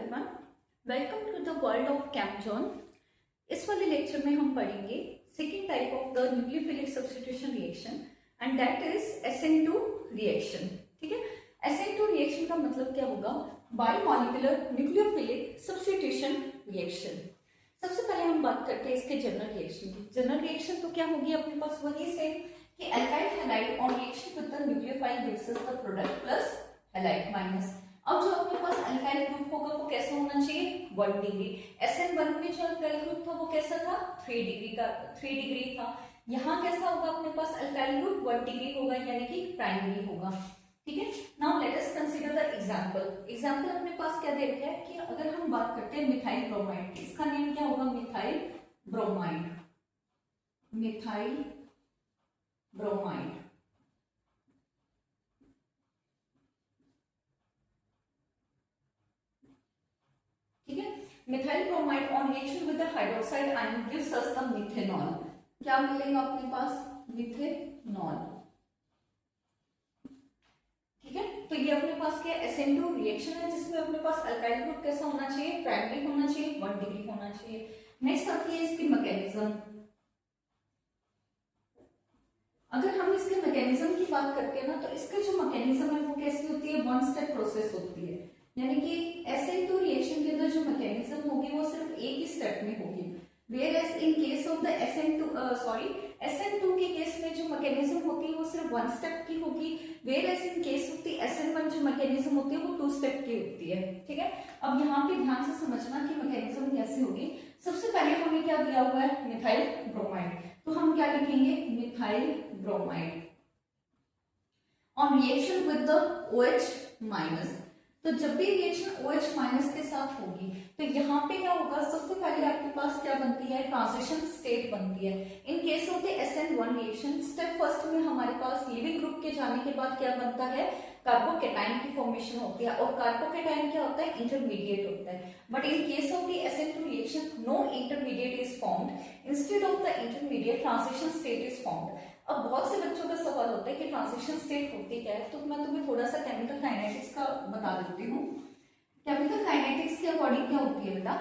Everyone, welcome to the world of कैमजॉन। इस वाले लेक्चर में हम पढ़ेंगे second type of the nucleophilic substitution reaction and that is SN2 reaction. ठीक है, SN2 रिएक्शन का मतलब क्या होगा? Biomolecular nucleophilic substitution reaction. सबसे पहले हम बात करते हैं इसके जनरल रिएक्शन की। जनरल रिएक्शन तो क्या होगी अपने पास? वही से कि alkyl halide on reaction with the nucleophile gives us the product plus halide minus. अब जो अपने पास अल्काइल ग्रुप होगा वो कैसा होना चाहिए? 1 डिग्री। SN1 में जो अल्काइल ग्रुप था वो कैसा था? 3 डिग्री था। यहाँ कैसा होगा अपने पास? अल्काइल ग्रुप 1 डिग्री होगा, यानी कि प्राइमरी होगा। ठीक है, now let us consider the example अपने पास क्या दे रखा है कि अगर हम बात करते हैं मिथाइल ब्रोमाइड की, इसका नेम क्या होगा? Methyl bromide. ठीक है, methyl bromide on reaction with the hydroxide ion gives us the methanol. क्या मिलेगा अपने पास? मिथेनॉल। ठीक है, तो ये अपने पास क्या SN2 रिएक्शन है जिसमें अपने पास अल्काइल ग्रुप कैसा होना चाहिए? प्राइमरी होना चाहिए, 1 डिग्री होना चाहिए। नेक्स्ट आती है इसकी मैकेनिज्म। अगर हम इसके मैकेनिज्म की बात करते हैं ना, तो इसके जो मैकेनिज्म है वो कैसी होती है? 1 स्टेप प्रोसेस होती है, यानी कि SN2 रिएक्शन के अंदर जो मैकेनिज्म होगी वो सिर्फ एक ही स्टेप में होगी। Whereas in case of the SN2 के केस में जो मैकेनिज्म होती है वो सिर्फ 1 स्टेप की होगी। Whereas in case of the SN1 जो मैकेनिज्म होती है वो 2 स्टेप की होती है। ठीक है, अब यहाँ पे ध्यान से समझना कि मैकेनिज्म कैसे होगी। सबसे पहले हमें क्या दिया हुआ है? Methyl bromide. तो हम क्या लिखेंगे? Methyl bromide on reaction with the OH minus. तो जब भी रिएक्शन OH माइनस के साथ होगी तो यहाँ पे क्या होगा? सबसे पहले आपके पास क्या बनती है? ट्रांजिशन स्टेट बनती है। In case of the SN1 reaction, step first में हमारे पास लिविंग ग्रुप के जाने के बाद क्या बनता है? कार्बोकेटाइन की फॉर्मेशन होती है, और कार्बोकेटाइन क्या होता है? इंटरमीडिएट होता है। But in case of the SN2 reaction no intermediate is formed. Instead of the intermediate transition state is formed. अब बहुत से बच्चों का सवाल होता है कि ट्रांजिशन स्टेट होती क्या है, तो मैं तुम्हें थोड़ा सा केमिकल काइनेटिक्स का बता देती हूँ। केमिकल काइनेटिक्स के अकॉर्डिंग क्या होती है बेटा,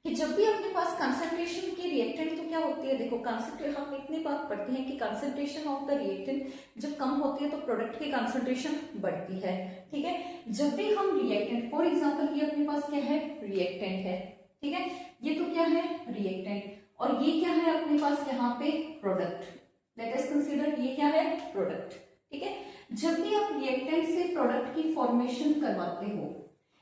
कि जब भी अपने पास कंसंट्रेशन की रिएक्टेंट तो क्या होती है? देखो, कंसंट्रेशन हम इतनी बात पढ़ते हैं कि कंसंट्रेशन ऑफ द रिएक्टेंट जब कम होती है तो प्रोडक्ट की कंसंट्रेशन बढ़ती है। ठीक है, जब भी हम रिएक्टेंट, फॉर एग्जांपल ये अपने पास क्या है? रिएक्टेंट है। ठीक है, ये तो क्या है? रिएक्टेंट, और ये क्या है अपने पास यहाँ पे? प्रोडक्ट। लेट अस कंसीडर ये क्या है? प्रोडक्ट। ठीक है, जब भी आप रिएक्टेंट से प्रोडक्ट की फॉर्मेशन करवाते हो,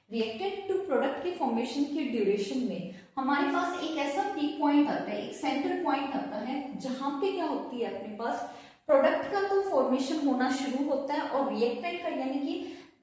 रिएक्टेंट टू प्रोडक्ट की फॉर्मेशन के ड्यूरेशन में हमारे पास एक ऐसा पीक पॉइंट आता है, एक सेंटर पॉइंट आता है, जहां पे क्या होती है अपने पास? प्रोडक्ट का तो फॉर्मेशन होना शुरू होता है और रिएक्टेंट का, यानी कि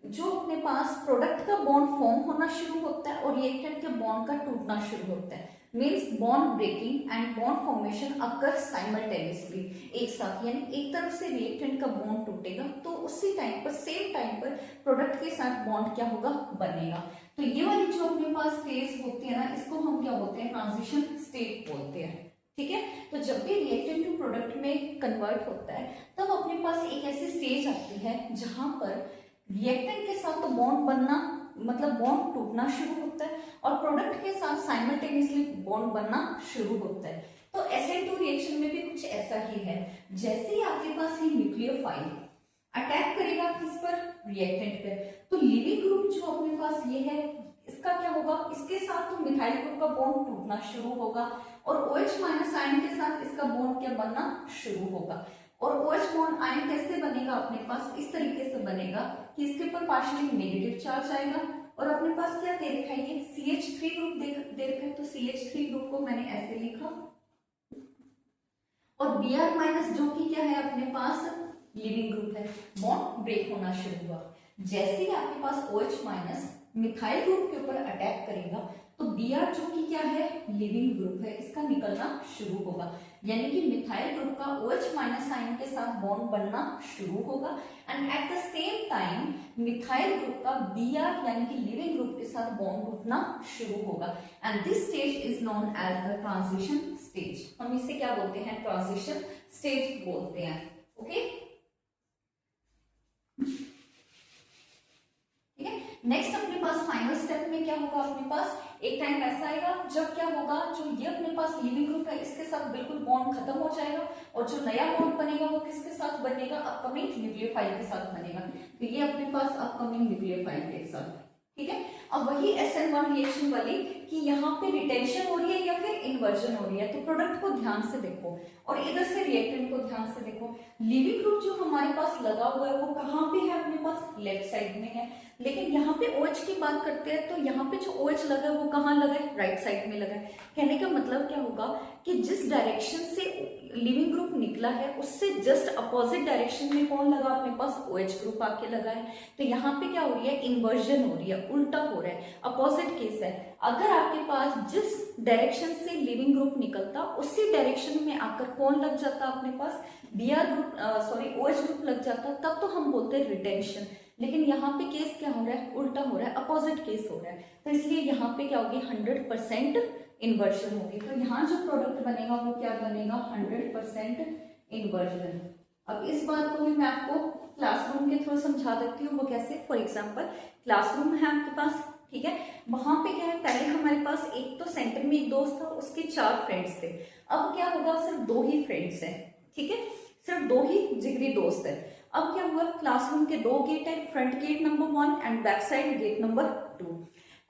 जो अपने पास प्रोडक्ट का बॉन्ड फॉर्म होना शुरू होता है और रिएक्टेंट के बॉन्ड का टूटना शुरू होता है। Means bond breaking and bond formation occur simultaneously, एक साथ। यानी एक तरफ से रिएक्टेंट का बॉन्ड टूटेगा तो उसी टाइम पर, सेम टाइम पर प्रोडक्ट के साथ बॉन्ड क्या होगा? बनेगा। तो ये वाली जो अपने पास फेज होती है ना, इसको हम क्या बोलते हैं? ट्रांजिशन स्टेट बोलते हैं। ठीक है, तो जब भी रिएक्टेंट टू प्रोडक्ट में कन्वर्ट होता है तब अपने पास एक ऐसी स्टेज आती है जहां पर रिएक्टेंट के साथ तो बॉन्ड बनना, मतलब बॉन्ड टूटना शुरू होता है और प्रोडक्ट के साथ साइमल्टेनियसली बॉन्ड बनना शुरू होता है। तो SN2 रिएक्शन में भी कुछ ऐसा ही है। जैसे ही आपके पास ये न्यूक्लियोफाइल अटैक करेगा किस पर? रिएक्टेंट पे, तो लिविंग ग्रुप जो अपने पास ये है, इसका क्या होगा? इसके साथ तो मिथाइल ग्रुप का बॉन्ड टूटना शुरू होगा और OH माइनस आयन के साथ इसका बॉन्ड क्या बनना शुरू होगा। और OH बॉन्ड आयन कैसे बनेगा अपने पास? इस तरीके से बनेगा कि इसके ऊपर पार्शियली नेगेटिव चार्ज आएगा और अपने पास क्या दे रखा है? ये CH3 ग्रुप दे रखा है, तो CH3 ग्रुप को मैंने ऐसे लिखा, और Br माइनस जो कि क्या है अपने पास? लिविंग ग्रुप है। बॉन्ड ब्रेक होना शुरू हुआ। जैसे ही आपके पास OH माइनस मिथाइल ग्रुप के ऊपर अटैक करेगा तो Br जो कि क्या है? लिविंग ग्रुप है, इसका निकलना शुरू होगा, यानी कि मिथाइल ग्रुप का OH माइनस आयन के साथ बॉन्ड बनना शुरू होगा and at the same time methyl group का Br यानी कि लिविंग ग्रुप के साथ बॉन्ड टूटना शुरू होगा। And this stage is known as the transition stage. हम इसे क्या बोलते हैं? ट्रांजिशन स्टेज बोलते हैं। ओके, ठीक है, नेक्स्ट अपने पास फाइनल स्टेप में क्या होगा, अपने पास एक टाइम ऐसा आएगा जब क्या होगा, जो ये अपने पास लिविंग ग्रुप है इसके साथ बिल्कुल बॉन्ड खत्म हो जाएगा और जो नया बॉन्ड बनेगा वो किसके साथ बनेगा, अपकमिंग न्यूक्लियोफाइल के साथ बनेगा। तो ये अपने पास अपकमिंग न्यूक्लियोफाइल के साथ, ठीक है। अब वही SN1 रिएक्शन वाली कि यहाँ पे रिटेंशन हो रही है या फिर इन्वर्जन हो रही है, तो प्रोडक्ट को ध्यान से देखो और इधर से रिएक्टेंट को ध्यान से देखो। लिविंग ग्रुप जो हमारे पास लगा हुआ है वो कहाँ पे है, अपने पास लेफ्ट साइड में है, लेकिन यहाँ पे OH की बात करते हैं तो यहाँ पे जो OH लगा है वो कहाँ लगा है, राइट साइड में लगा है। कहने का मतलब क्या होगा कि जिस डायरेक्शन से लिविंग ग्रुप निकला है उससे जस्ट अपोजिट डायरेक्शन में कौन लगा, अपने पास OH ग्रुप आके लगा है। तो यहाँ पे क्या हो रही है, इन्वर्जन हो रही है, उल्टा हो रहा है, अपोजिट केस है। अगर आपके पास जिस डायरेक्शन से लिविंग ग्रुप निकलता उसी डायरेक्शन में आकर कौन लग जाता, अपने पास Br ग्रुप OH ग्रुप लग जाता, तब तो हम बोलते हैं रिटेंशन। लेकिन यहाँ पे केस क्या हो रहा है, उल्टा हो रहा है, अपोजिट केस हो रहा है। तो इसलिए यहाँ पे क्या होगी, 100% इन्वर्जन होगी। तो यहाँ जो प्रोडक्ट बनेगा वो क्या बनेगा, 100% इन्वर्जन। अब इस बात को भी मैं आपको क्लासरूम के थ्रू समझा देती हूँ। वो कैसे, फॉर एग्जाम्पल क्लासरूम है आपके पास, ठीक है, वहां पे क्या है, पहले हमारे पास एक तो सेंटर में एक दोस्त था, उसके 4 फ्रेंड्स थे। अब क्या होगा, सिर्फ 2 ही फ्रेंड्स हैं, ठीक है, सिर्फ 2 ही जिगरी दोस्त है। अब क्या हुआ, क्लासरूम के 2 गेट है, front gate number 1 and back side gate number 2।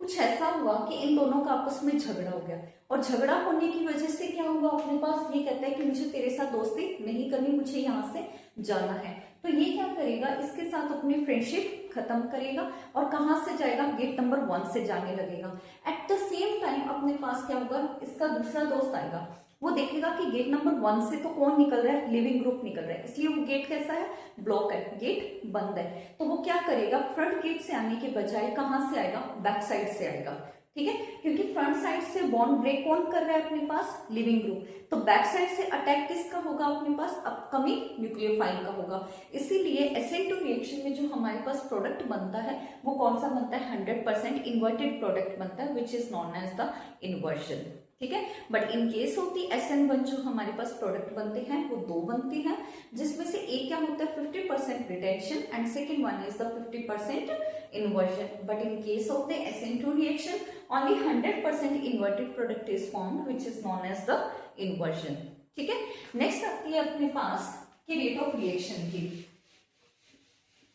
कुछ ऐसा हुआ कि इन दोनों का आपस में झगड़ा हो गया और झगड़ा होने की वजह से क्या हुआ, अपने पास ये कहता है कि मुझे तेरे साथ दोस्ती नहीं करनी, मुझे यहाँ से जाना है। तो ये क्या करेगा, इसके साथ अपनी फ्रेंडशिप खत्म करेगा और कहाँ से जाएगा, गेट नंबर 1 से जाने लगेगा। एट द सेम टाइम अपने पास क्या होगा, इसका दूसरा दोस्त आएगा, वो देखेगा कि गेट नंबर 1 से तो कौन निकल रहा है, लिविंग ग्रुप निकल रहा है, इसलिए वो गेट कैसा है, ब्लॉक है, गेट बंद है। तो वो क्या करेगा, फ्रंट गेट से आने के बजाय कहाँ से आएगा, बैक साइड से आएगा, ठीक है, क्योंकि फ्रंट साइड से बॉन्ड ब्रेक कौन कर रहा है, अपने पास लिविंग ग्रुप। तो बैक साइड से अटैक किसका होगा, अपने पास अपकमिंग न्यूक्लियोफाइल का होगा। इसीलिए SN2 रिएक्शन में जो हमारे पास प्रोडक्ट बनता है वो कौन सा बनता है, 100% इन्वर्टेड प्रोडक्ट बनता है, which is known as the inversion, ठीक है। But in case of the SN1 जो हमारे पास प्रोडक्ट बनते हैं वो 2 बनते हैं, जिसमें से एक क्या होता है, 50% retention and second one is the 50% inversion. But in case of the SN2 reaction only 100% inverted product is formed, which is known as the inversion, ठीक है। नेक्स्ट आती है अपने पास कि रेट ऑफ रिएक्शन की,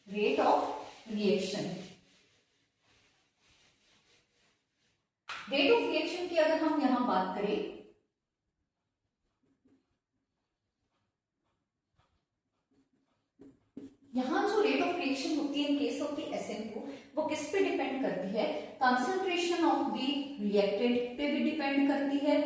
rate of reaction. Rate of reaction की अगर हम यहां बात करें, यहां जो रेट ऑफ रिएक्शन होती है in case of the SN2 वो किस पे डिपेंड करती है, कंसंट्रेशन ऑफ द रिएक्टेंट पे भी डिपेंड करती है,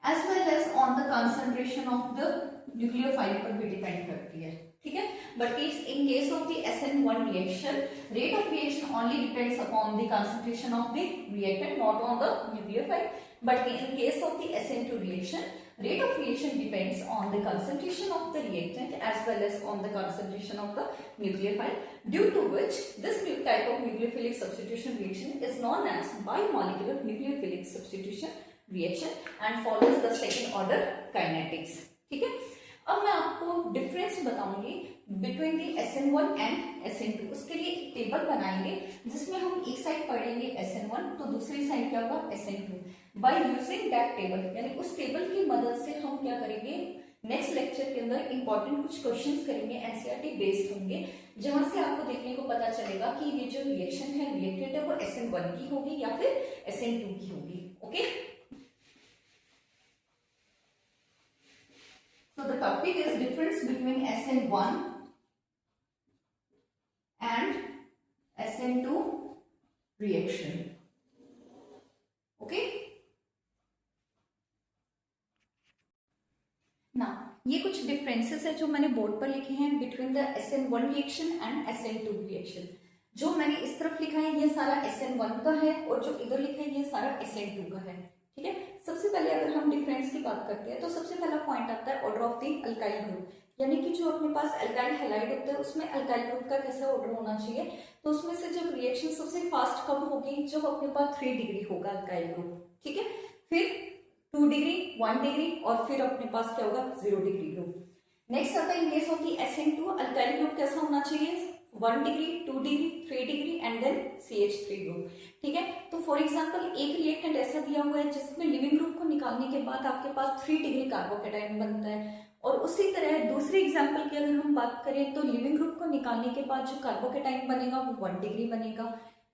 as well as on the concentration of the nucleophile पर भी डिपेंड करती है, ठीक है। But in case of the SN1 reaction, rate of reaction only depends upon the concentration of the reactant, not on the nucleophile. But in case of the SN2 reaction, rate of reaction depends on the concentration of the reactant as well as on the concentration of the nucleophile, due to which this new type of nucleophilic substitution reaction is known as bimolecular nucleophilic substitution reaction and follows the second order kinetics, ठीक है। अब मैं आपको difference बताऊंगी between the SN1 and SN2। उसके लिए एक table बनाएंगे जिसमें हम एक साइड पढ़ेंगे SN1 तो दूसरी साइड क्या होगा, SN2। By using that table, यानी उस टेबल की मदद से हम क्या करेंगे, नेक्स्ट लेक्चर के अंदर इंपॉर्टेंट कुछ क्वेश्चंस करेंगे, NCERT बेस्ड होंगे, जहां से आपको देखने को पता चलेगा कि ये जो रिएक्शन है, रिएक्टेंट है, वो SN1 की होगी या फिर SN2 की होगी, okay. So the topic is difference between SN1 and SN2 reaction, okay। Now ये कुछ डिफरेंसेस है जो मैंने बोर्ड पर लिखे हैं between the SN1 reaction and SN2 reaction. जो मैंने इस तरफ लिखा है ये सारा SN1 का है और जो इधर लिखा है ये सारा SN2 का है, ठीक है। सबसे पहले अगर हम डिफरेंस की बात करते हैं तो सबसे पहला पॉइंट आता है order of the alkyl group, यानी कि जो अपने पास अल्काइल हैलाइड होता है उसमें अल्काइल ग्रुप का कैसा ऑर्डर होना चाहिए। तो उसमें से जब रिएक्शन सबसे फास्ट कब होगी, जब अपने पास 3 डिग्री होगा अल्काइल ग्रुप, ठीक है, फिर 2 डिग्री, 1 डिग्री और फिर अपने पास क्या होगा 0 डिग्री ग्रुप। नेक्स्ट आता है in case of the SN2 alkyl group कैसा होना चाहिए, 1 degree, 2 degree, 3 degree and then CH3 group. ठीक है, तो फॉर एग्जांपल एक रिएक्टेंट ऐसा दिया हुआ है जिसमें लिविंग ग्रुप को निकालने के बाद आपके पास 3 डिग्री कार्बोकेटाइन बनता है, और उसी तरह दूसरी एग्जांपल की अगर हम बात करें तो लिविंग ग्रुप को निकालने के बाद जो कार्बोकेटाइन बनेगा वो 1 डिग्री बनेगा।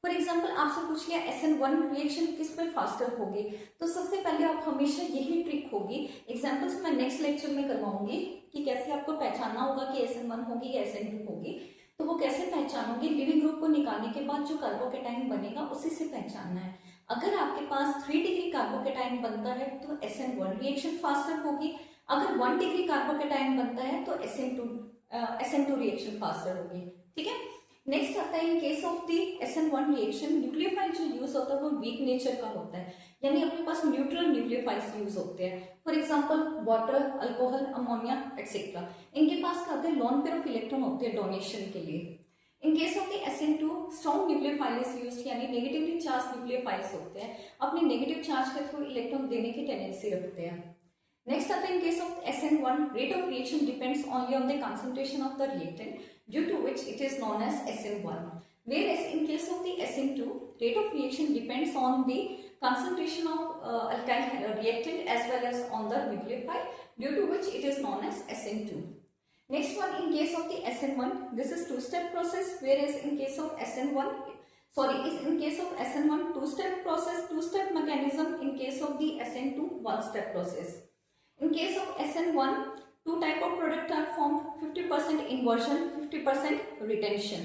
फॉर एग्जाम्पल आपसे पूछ लिया SN1 रिएक्शन किस में फास्टर होगी, तो सबसे पहले आप हमेशा यही ट्रिक होगी, एग्जाम्पल्स मैं नेक्स्ट लेक्चर में करवाऊंगी कि कैसे आपको पहचानना होगा कि SN1 होगी या SN2 होगी। तो वो कैसे पहचानोगे, लिविंग ग्रुप को निकालने के बाद जो कार्बोकेटाइन बनेगा उसी से पहचानना है। अगर आपके पास 3 डिग्री कार्बोकेटाइन बनता है तो SN1 रिएक्शन फास्टर होगी, अगर 1 डिग्री कार्बोकेटाइन बनता है तो SN2 रिएक्शन फास्टर होगी। ठीक है, नेक्स्ट आता है in case of the SN1 reaction nucleophile जो यूज होता है वो वीक नेचर का होता है, यानी अपने पास न्यूट्रल न्यूक्लियोफाइल्स यूज होते हैं। For example water, alcohol, ammonia etcetera, इनके पास क्या होते हैं, लॉन पेयर ऑफ इलेक्ट्रॉन होते हैं डोनेशन के लिए। इन case of the SN2 strong nucleophile is used, यानी नेगेटिवली चार्ज न्यूक्लियोफाइल्स होते हैं, अपने नेगेटिव चार्ज के थ्रू इलेक्ट्रॉन देने की टेंडेंसी रखते हैं। Next up, in case of SN1, rate of reaction depends only on the concentration of the reactant, due to which it is known as SN1. Whereas in case of the SN2, rate of reaction depends on the concentration of alkyl reactant as well as on the nucleophile, due to which it is known as SN2. Next one, in case of the SN1, this is two-step process, whereas in case of in case of SN1, two-step process, two-step mechanism. In case of the SN2, one-step process. In case of SN1, two type of product are formed, 50% inversion, 50% retention,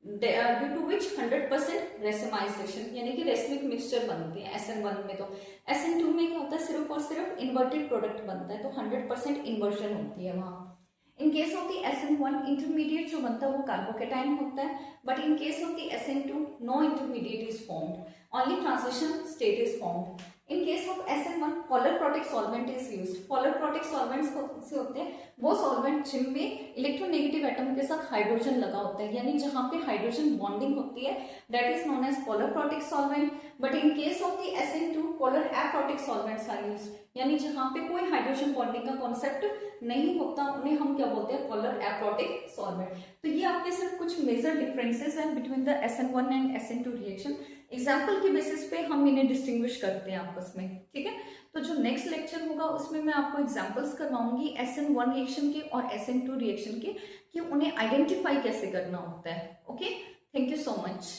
due to which 100% racemization, यानी कि racemic mixture बनती है SN1 में। तो SN2 में क्या होता है, सिर्फ और सिर्फ इन्वर्टेड प्रोडक्ट बनता है, तो 100% इन्वर्जन होती है वहाँ। In case of the SN1 intermediate जो बनता है वो कार्बोकेटाइन होता है, but in case of the SN2 no intermediate is formed, only transition state is formed. In case of SN1 polar protic solvent is used. Polar protic solvents से होते हैं वो सॉल्वेंट जिनमें इलेक्ट्रोनेगेटिव एटम के साथ hydrogen लगा होता है, यानी जहां पे हाइड्रोजन बॉन्डिंग होती है, that is known as polar protic solvent. But in case of the SN2 polar aprotic solvents are used, यानी जहां पे कोई हाइड्रोजन बॉन्डिंग का कॉन्सेप्ट नहीं होता उन्हें हम क्या बोलते हैं, पोलर एप्रोटिक सॉल्वेंट। तो ये आपके सिर्फ कुछ मेजर डिफरेंसेस हैं between the SN1 and SN2 reaction. Example के बेसिस पे हम इन्हें डिस्टिंग्विश करते हैं आपस में। ठीक है, तो जो नेक्स्ट लेक्चर होगा उसमें मैं आपको एग्जाम्पल्स करवाऊंगी SN1 रिएक्शन के और SN2 रिएक्शन के, कि उन्हें आइडेंटिफाई कैसे करना होता है। Okay, thank you so much.